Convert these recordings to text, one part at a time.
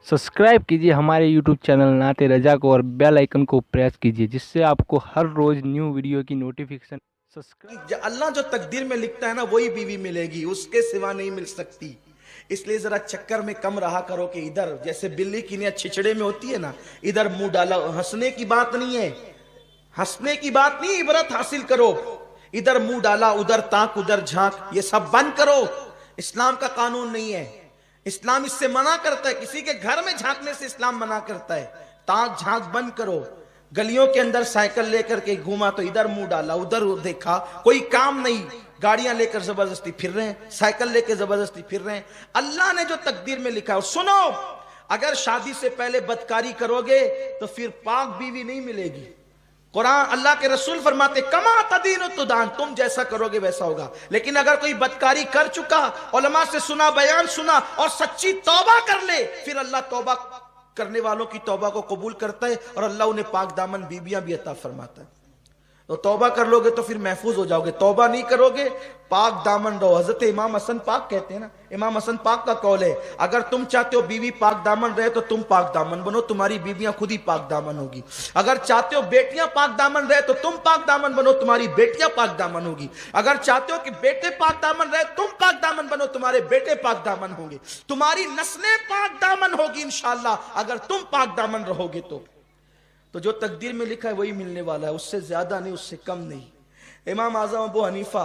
Subscribe कीजिए हमारे YouTube channel नाते रजा को और बेल आइकन को प्रेस कीजिए जिससे आपको हर रोज न्यू वीडियो की नोटिफिकेशन अल्लाह जो तकदीर में लिखता है ना वही बीवी मिलेगी, उसके सिवा नहीं मिल सकती। इसलिए जरा चक्कर में कम रहा करो कि इधर जैसे बिल्ली की नियत छिछड़े में होती है ना, इधर मुंह डाला। हंसने की बात नहीं है, हंसने की बात नहीं, इबरत हासिल करो। इधर मुंह डाला, उधर ताक, उधर झांक, ये सब बंद करो। इस्लाम का कानून नहीं है, इस्लाम इससे मना करता है। किसी के घर में झांकने से इस्लाम मना करता है। ताक झांक बंद करो। गलियों के अंदर साइकिल लेकर के घूमा तो इधर मुंह डाला, उधर देखा, कोई काम नहीं। गाड़ियां लेकर जबरदस्ती फिर रहे हैं, साइकिल लेकर जबरदस्ती फिर रहे हैं। अल्लाह ने जो तकदीर में लिखा है, सुनो, अगर शादी से पहले बदकारी करोगे तो फिर पाक बीवी नहीं मिलेगी। कुरान, अल्लाह के रसूल फरमाते कमा तदीन तुदान, तुम जैसा करोगे वैसा होगा। लेकिन अगर कोई बदकारी कर चुका, उलमा से सुना, बयान सुना और सच्ची तौबा कर ले, फिर अल्लाह तौबा करने वालों की तौबा को कबूल करता है और अल्लाह उन्हें पाक दामन बीबियां भी अता फरमाता है। तो तौबा कर लोगे तो फिर महफूज हो जाओगे, तौबा नहीं करोगे पाक दामन रहो। हजरत इमाम हसन पाक कहते हैं ना, इमाम हसन पाक का कौल है, अगर तुम चाहते हो बीवी पाक दामन रहे तो तुम पाक दामन बनो, तुम्हारी बीबियां खुद ही पाक दामन होगी। अगर चाहते हो बेटियां पाक दामन रहे तो तुम पाक दामन बनो, तुम्हारी बेटियां पाक दामन होगी। अगर चाहते हो कि बेटे पाक दामन रहे, तुम पाक दामन बनो, तुम्हारे बेटे पाक दामन होंगे। तुम्हारी नस्लें पाक दामन होगी इंशाअल्लाह, अगर तुम पाक दामन रहोगे तो जो तकदीर में लिखा है वही मिलने वाला है, उससे ज्यादा नहीं, उससे कम नहीं। इमाम आजम अबू हनीफा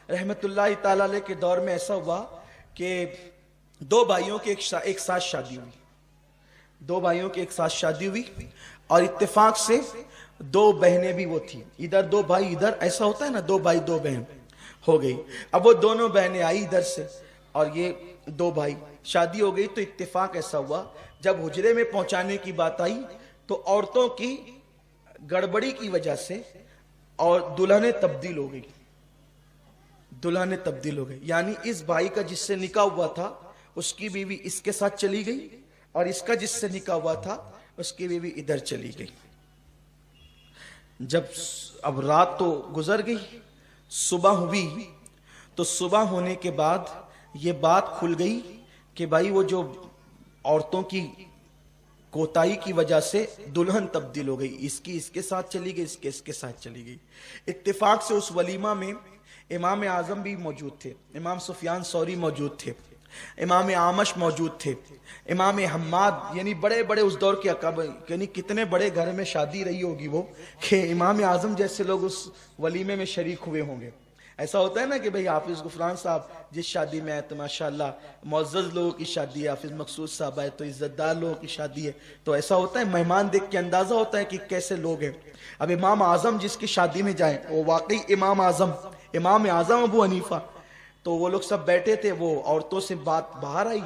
रहमतुल्लाहि ताला अलैह के दौर में ऐसा हुआ कि दो भाइयों की एक साथ शादी हुई, दो भाइयों की एक साथ शादी हुई और इत्तेफाक से दो बहनें भी वो थी, इधर दो भाई इधर, ऐसा होता है ना, दो भाई दो बहन हो गई। अब वो दोनों बहनें आई इधर से और ये दो भाई, शादी हो गई। तो इत्तेफाक ऐसा हुआ, जब हुजरे में पहुंचाने की बात आई तो औरतों की गड़बड़ी की वजह से और दुल्हनें तब्दील हो गई, दुल्हनें तब्दील हो गई। यानी इस भाई का जिससे निकाह हुआ था उसकी बीवी इसके साथ चली गई और इसका जिससे निकाह हुआ था उसकी बीवी इधर चली गई। जब अब रात तो गुजर गई, सुबह हुई, तो सुबह होने के बाद ये बात खुल गई कि भाई वो जो औरतों की कोताही की वजह से दुल्हन तब्दील हो गई, इसकी इसके साथ चली गई, इसके इसके साथ चली गई। इत्तेफाक से उस वलीमा में इमाम आजम भी मौजूद थे, इमाम सुफियान सौरी मौजूद थे, इमाम आमश मौजूद थे, इमाम हम्माद, यानी बड़े बड़े उस दौर के अकाब, यानी कितने बड़े घर में शादी रही होगी वो कि इमाम आजम जैसे लोग उस वलीमे में शरीक हुए होंगे। ऐसा होता है ना कि भाई हाफिज गुफरान साहब जिस शादी में आए तो माशाल्लाह मुअज़्ज़ज़ लोगों की शादी है, हाफिज मकसूद साहब आए तो इज्जतदार लोगों की शादी है। तो ऐसा होता है, मेहमान देख के अंदाजा होता है कि कैसे लोग हैं। अब इमाम आजम जिसकी शादी में जाए वो वाकई इमाम आजम अबू हनीफा, तो वो लोग सब बैठे थे। वो औरतों से बात बाहर आई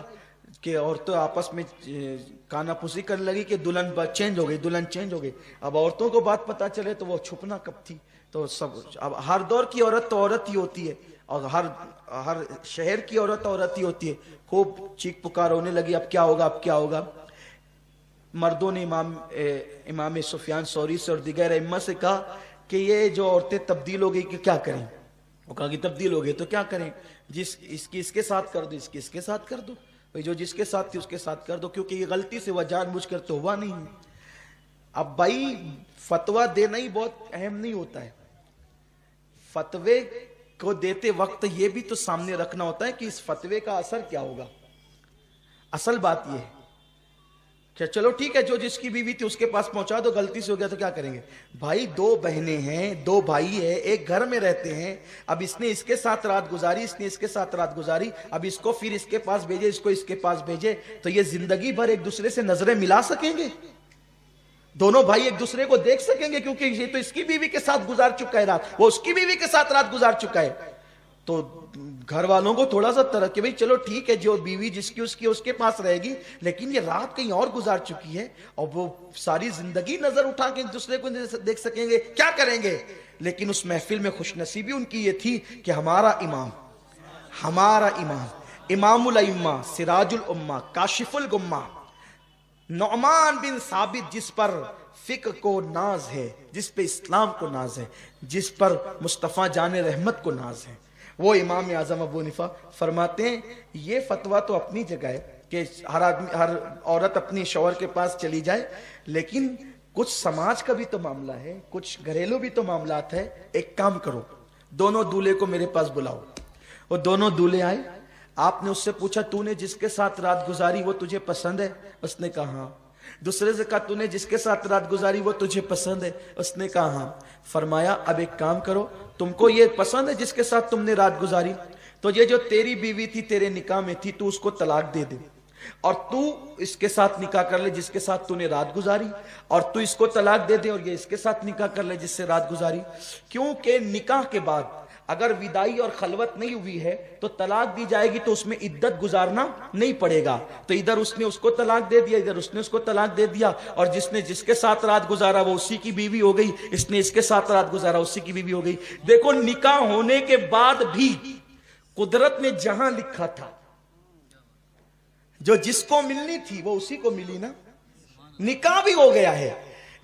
कि औरतें आपस में कानाफूसी करने लगी कि दुल्हन चेंज हो गई, दुल्हन चेंज हो गई। अब औरतों को बात पता चले तो वो छुपना कब थी, तो सब, अब हर दौर की औरत तो औरत ही होती है और हर शहर की औरत ही होती है। खूब चीख पुकार होने लगी, अब क्या होगा, अब क्या होगा। मर्दों ने इमाम सुफियान सौरी से और दिगर इम्मा से कहा कि ये जो औरतें तब्दील हो गई कि क्या करें। वो कहा कि तब्दील हो गई तो क्या करें, इसकी इसके साथ कर दो, इसकी इसके साथ कर दो, भाई जो जिसके साथ थी उसके साथ कर दो, क्योंकि ये गलती से वह जानबूझकर तो हुआ नहीं है। अब भाई फतवा देना ही बहुत अहम नहीं होता है, फतवे को देते वक्त ये भी तो सामने रखना होता है कि इस फतवे का असर क्या होगा। असल बात ये है कि चलो ठीक है, जो जिसकी बीवी थी उसके पास पहुंचा दो, गलती से हो गया तो क्या करेंगे। भाई दो बहनें हैं, दो भाई है, एक घर में रहते हैं। अब इसने इसके साथ रात गुजारी, इसने इसके साथ रात गुजारी, अब इसको फिर इसके पास भेजे, इसको इसके पास भेजे, तो ये जिंदगी भर एक दूसरे से नजरें मिला सकेंगे? दोनों भाई एक दूसरे को देख सकेंगे? क्योंकि ये तो इसकी बीवी के साथ गुजार चुका है रात, वो उसकी बीवी के साथ रात गुजार चुका है। तो घर वालों को थोड़ा सा तरह कि भाई चलो ठीक है, जो बीवी जिसकी उसकी उसके पास रहेगी, लेकिन ये रात कहीं और गुजार चुकी है और वो सारी जिंदगी नजर उठा के एक दूसरे को देख सकेंगे, क्या करेंगे। लेकिन उस महफिल में खुशनसीबी उनकी ये थी कि हमारा इमाम इमामुल अइम्मा, सिराजुल उम्मा, काशिफुल गुम्मा, नौमान बिन साबित, जिस पर फिक्र को नाज है, जिस पे इस्लाम को नाज है, जिस पर मुस्तफ़ा जाने रहमत को नाज है, वो इमाम आजम अबू हनीफा फरमाते हैं ये फतवा तो अपनी जगह है, کہ ہر عورت اپنی شوہر کے پاس چلی جائے، لیکن کچھ سماج کا بھی تو معاملہ ہے، کچھ گھریلو بھی تو معاملات ہے. ایک کام کرو، دونوں دولہے کو میرے پاس بلاؤ. وہ دونوں دولہے آئے. آپ نے اس سے پوچھا تو نے جس کے ساتھ رات گزاری وہ تجھے پسند ہے؟ اس نے کہا ہاں. دوسرے سے کہا تو نے جس کے ساتھ رات گزاری وہ تجھے پسند ہے؟ اس نے کہا ہاں. فرمایا اب ایک کام کرو، تم کو یہ پسند ہے جس کے ساتھ تم نے رات گزاری، تو یہ جو تیری بیوی تھی تیرے نکاح میں تھی، تو اس کو طلاق دے دے، اور تو اس کے ساتھ نکاح کر لے جس کے ساتھ تو نے رات گزاری، اور تو اس کو طلاق دے دے اور یہ اس کے ساتھ نکاح کر لے جس سے رات گزاری. کیونکہ نکاح کے بعد اگر وداعی اور خلوت نہیں ہوئی ہے تو طلاق دی جائے گی، تو اس میں عدت گزارنا نہیں پڑے گا. تو ادھر اس نے اس کو طلاق دے دیا، ادھر اس نے اس کو طلاق دے دیا، اور جس نے جس کے ساتھ رات گزارا وہ اسی کی بیوی ہو گئی، اس نے اس کے ساتھ رات گزارا اسی کی بیوی ہو گئی. دیکھو نکاح ہونے کے بعد بھی قدرت نے جہاں لکھا تھا، جو جس کو ملنی تھی وہ اسی کو ملی نا. نکاح بھی ہو گیا ہے،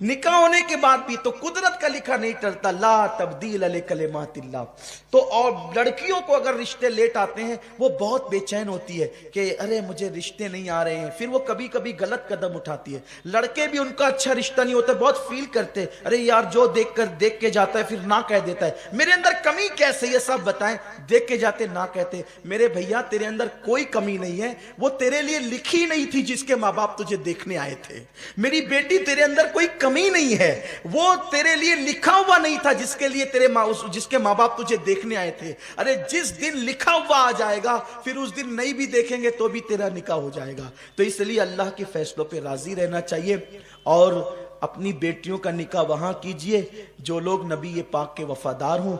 نکاح ہونے کے بعد بھی تو قدرت کا لکھا نہیں ٹلتا. لا تبدیل لکلمات اللہ. تو اور لڑکیوں کو اگر رشتے لیٹ آتے ہیں وہ بہت بے چین ہوتی ہے کہ ارے مجھے رشتے نہیں آ رہے ہیں، پھر وہ کبھی کبھی غلط قدم اٹھاتی ہے. لڑکے بھی ان کا اچھا رشتہ نہیں ہوتا، بہت فیل کرتے ارے یار جو دیکھ کے جاتا ہے پھر نہ کہہ دیتا ہے. میرے اندر کمی کیسے یہ سب بتائیں، دیکھ کے جاتے نہ کہتے. میرے بھیا تیرے اندر کوئی کمی نہیں ہے، وہ تیرے لیے لکھی نہیں تھی جس کے ماں باپ تجھے دیکھنے آئے تھے. میری بیٹی تیرے اندر کوئی کمی نہیں ہے، وہ تیرے لیے لکھا ہوا نہیں تھا جس کے لیے جس کے ماں باپ تجھے دیکھنے آئے تھے. ارے جس دن لکھا ہوا آ جائے گا پھر اس دن نہیں بھی دیکھیں گے تو بھی تیرا نکاح ہو جائے گا. تو اس لیے اللہ کے فیصلوں پہ راضی رہنا چاہیے، اور اپنی بیٹیوں کا نکاح وہاں کیجئے جو لوگ نبی پاک کے وفادار ہوں.